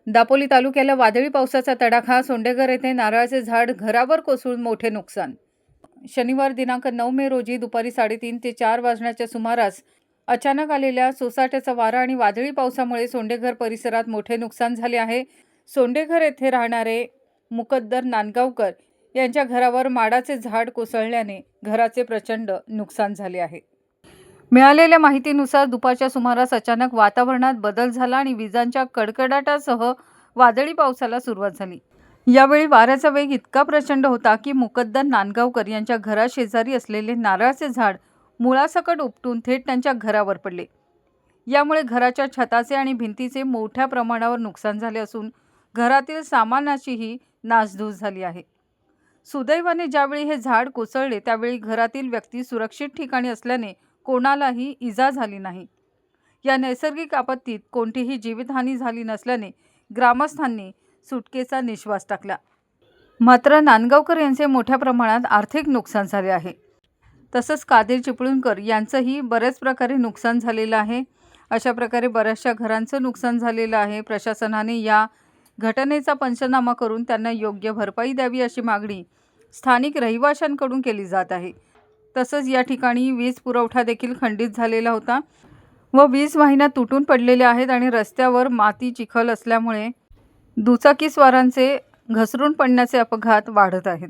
दापोली तालुक्याला वादळी पावसाचा तडाखा. सोंडेघर येथे नारळाचे झाड घरावर कोसळून मोठे नुकसान. शनिवार दिनांक 9 मे रोजी दुपारी 3:30 ते 4 वाजण्याच्या सुमारास अचानक आलेल्या सोसाट्याचा वारा आणि वादळी पावसामुळे सोंडेघर परिसरात मोठे नुकसान झाले आहे. सोंडेघर येथे राहणारे मुकद्दर नांदगावकर यांच्या घरावर माडाचे झाड कोसळल्याने घराचे प्रचंड नुकसान झाले आहे. मिळालेल्या माहितीनुसार दुपारच्या सुमारास अचानक वातावरणात बदल झाला आणि विजांच्या कडकडाटासह वादळी पावसाला सुरुवात झाली. यावेळी वाऱ्याचा वेग इतका प्रचंड होता की मुकद्दर नांदगावकर यांच्या घराशेजारी असलेले नारळाचे झाड मुळासकट उपटून थेट त्यांच्या घरावर पडले. यामुळे घराच्या छताचे आणि भिंतीचे मोठ्या प्रमाणावर नुकसान झाले असून घरातील सामानाचीही नासधूस झाली आहे. सुदैवाने ज्यावेळी हे झाड कोसळले त्यावेळी घरातील व्यक्ती सुरक्षित ठिकाणी असल्याने कोणालाही इजा झाली नाही. या नैसर्गिक आपत्तीत कोणतीही जीवितहानी झाली नसल्याने ग्रामस्थांनी सुटकेचा निश्वास टाकला. मात्र नांदगावकर यांचे मोठ्या प्रमाणात आर्थिक नुकसान झाले आहे. तसंच कादिर चिपळूणकर यांचंही बऱ्याच प्रकारे नुकसान झालेलं आहे. अशा प्रकारे बऱ्याचशा घरांचं नुकसान झालेलं आहे. प्रशासनाने या घटनेचा पंचनामा करून त्यांना योग्य भरपाई द्यावी अशी मागणी स्थानिक रहिवाशांकडून केली जात आहे. तसंच या ठिकाणी वीज पुरवठा देखील खंडित झालेला होता व वीज वाहिन्या तुटून पडलेल्या आहेत आणि रस्त्यावर माती चिखल असल्यामुळे दुचाकीस्वारांचे घसरून पडण्याचे अपघात वाढत आहेत.